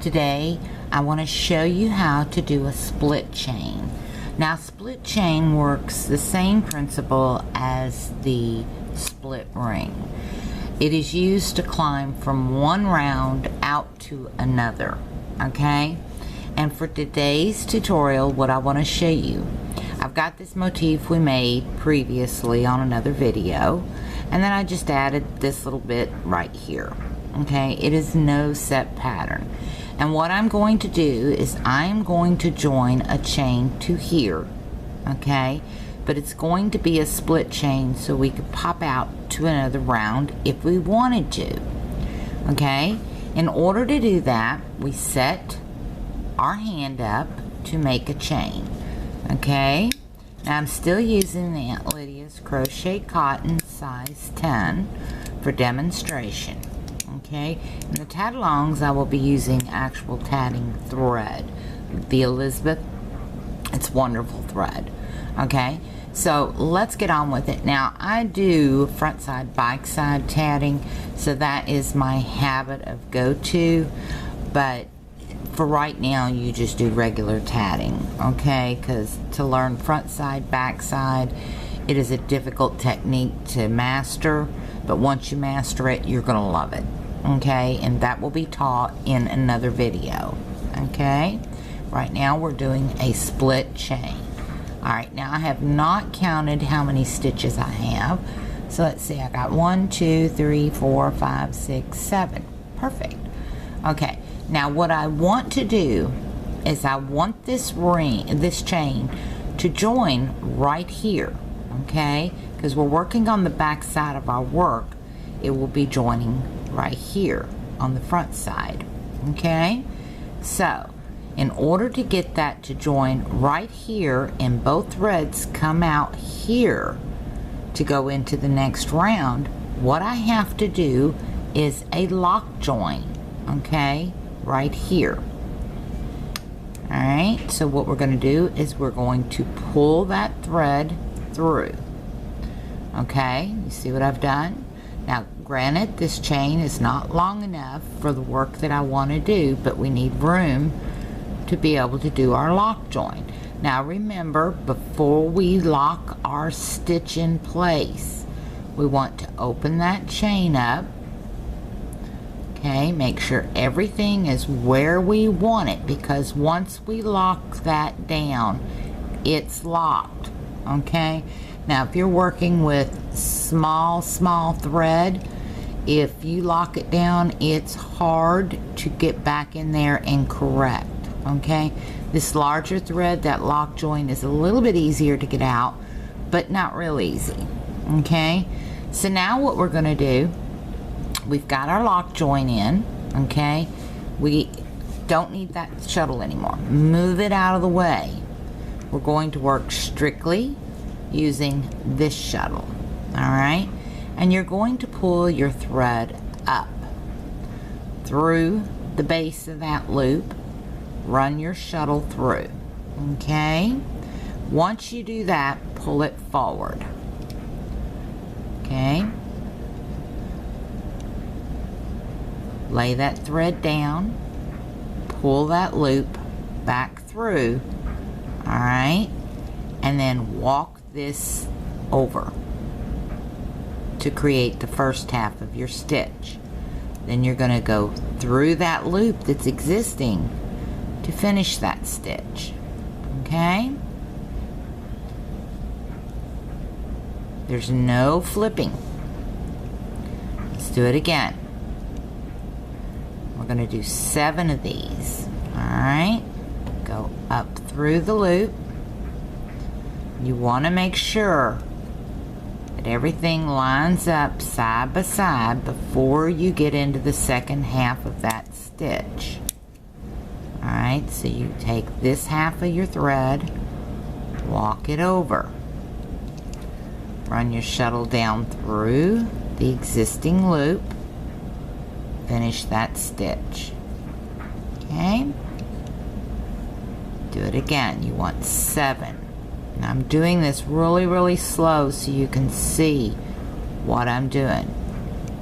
Today I want to show you how to do a split chain. Now, split chain works the same principle as the split ring. It is used to climb from one round out to another, okay? And for today's tutorial, what I want to show you, I've got this motif we made previously on another video, and then I just added this little bit right here, okay? It is no set pattern. And what I'm going to do is I'm going to join a chain to here, okay? But it's going to be a split chain so we could pop out to another round if we wanted to, okay? In order to do that, we set our hand up to make a chain, okay? Now I'm still using the Aunt Lydia's Crochet Cotton size 10 for demonstration. Okay, in the tag-alongs I will be using actual tatting thread, the Elizabeth. It's wonderful thread. Okay, so let's get on with it. Now I do front side, back side tatting, so that is my habit of go-to, but for right now you just do regular tatting, okay? Because to learn front side, back side, it is a difficult technique to master, but once you master it, you're gonna love it. Okay, and that will be taught in another video. Okay, right now we're doing a split chain. Alright, now I have not counted how many stitches I have, so let's see, I got 1, 2, 3, 4, 5, 6, 7. Perfect. Okay, now what I want to do is I want this chain to join right here, okay? Because we're working on the back side of our work, it will be joining right here on the front side, okay? So in order to get that to join right here and both threads come out here to go into the next round, what I have to do is a lock join, okay, right here. Alright, so what we're going to do is we're going to pull that thread through, okay? You see what I've done? Now granted, this chain is not long enough for the work that I want to do, but we need room to be able to do our lock join. Now remember, before we lock our stitch in place, we want to open that chain up, okay? Make sure everything is where we want it, because once we lock that down, it's locked, okay? Now if you're working with small thread, if you lock it down, it's hard to get back in there and correct, okay? This larger thread, that lock join is a little bit easier to get out, but not real easy, okay? So now what we're going to do, we've got our lock join in, okay? We don't need that shuttle anymore. Move it out of the way. We're going to work strictly using this shuttle, all right? And you're going to pull your thread up through the base of that loop, run your shuttle through, okay? Once you do that, pull it forward, okay? Lay that thread down, pull that loop back through, all right? And then walk this over to create the first half of your stitch. Then you're going to go through that loop that's existing to finish that stitch, okay? There's no flipping. Let's do it again. We're going to do 7 of these, all right? Go up through the loop. You want to make sure that everything lines up side by side before you get into the second half of that stitch. Alright, so you take this half of your thread, walk it over, run your shuttle down through the existing loop, finish that stitch. Okay? Do it again. You want 7. Now I'm doing this really slow so you can see what I'm doing.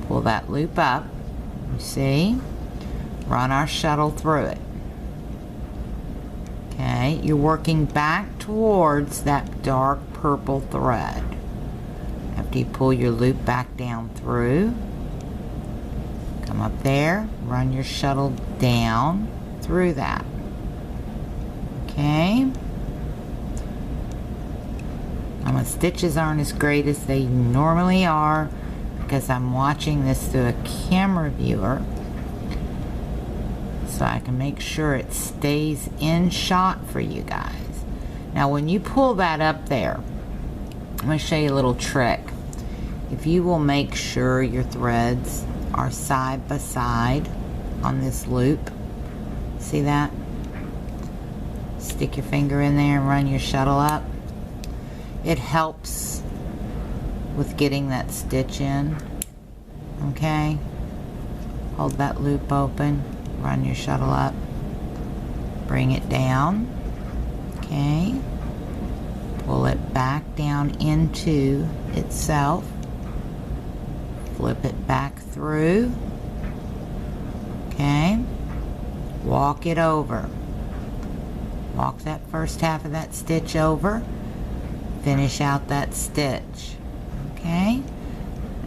Pull that loop up, you see? run our shuttle through it. Okay, you're working back towards that dark purple thread. After you pull your loop back down through, come up there, run your shuttle down through that. Okay. Now my stitches aren't as great as they normally are because I'm watching this through a camera viewer, so I can make sure it stays in shot for you guys. Now when you pull that up there, I'm going to show you a little trick. If you will make sure your threads are side by side on this loop, see that? Stick your finger in there and run your shuttle up. It helps with getting that stitch in. Okay? Hold that loop open, run your shuttle up, bring it down. Okay? Pull it back down into itself. Flip it back through. Okay? Walk it over. Walk that first half of that stitch over. Finish out that stitch. Okay?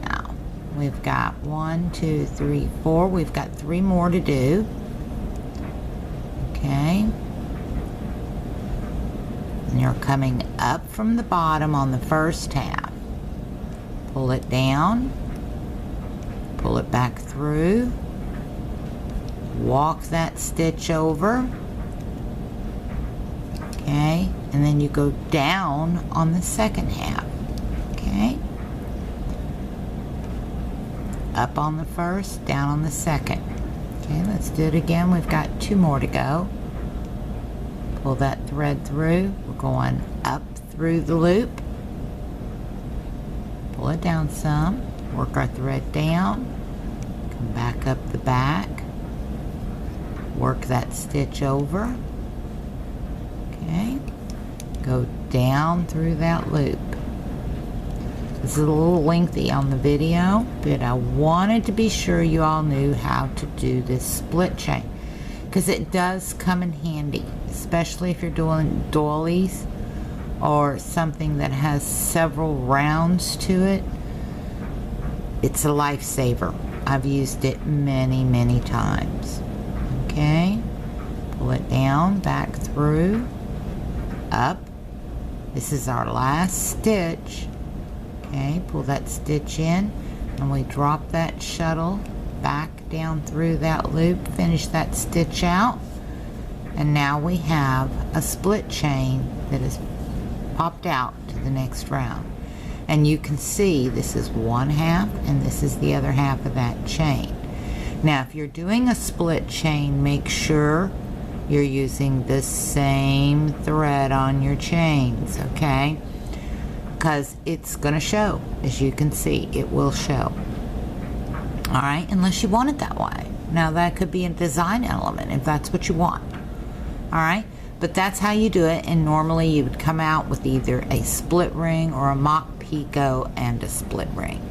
Now, we've got 1, 2, 3, 4. We've got 3 more to do. Okay? And you're coming up from the bottom on the first half. Pull it down. Pull it back through. Walk that stitch over. Okay? And then you go down on the second half. Okay? Up on the first, down on the second. Okay, let's do it again. We've got 2 more to go. Pull that thread through. We're going up through the loop. Pull it down some. Work our thread down. Come back up the back. Work that stitch over. Okay. Go down through that loop. This is a little lengthy on the video, but I wanted to be sure you all knew how to do this split chain, because it does come in handy, especially if you're doing doilies or something that has several rounds to it. It's a lifesaver. I've used it many times. Okay, pull it down, back through, up. This is our last stitch. Okay, pull that stitch in, and we drop that shuttle back down through that loop, finish that stitch out, and now we have a split chain that is popped out to the next round. And you can see this is one half and this is the other half of that chain. Now if you're doing a split chain, make sure you're using the same thread on your chains, okay? Because it's going to show. As you can see, it will show. Alright, unless you want it that way. Now that could be a design element if that's what you want. Alright, but that's how you do it, and normally you would come out with either a split ring or a mock picot and a split ring.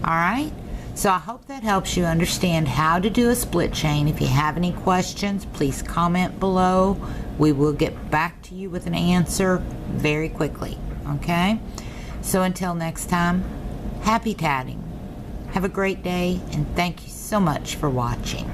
Alright, so I hope that helps you understand how to do a split chain. If you have any questions, please comment below. We will get back to you with an answer very quickly. Okay, so until next time, happy tatting. Have a great day, and thank you so much for watching.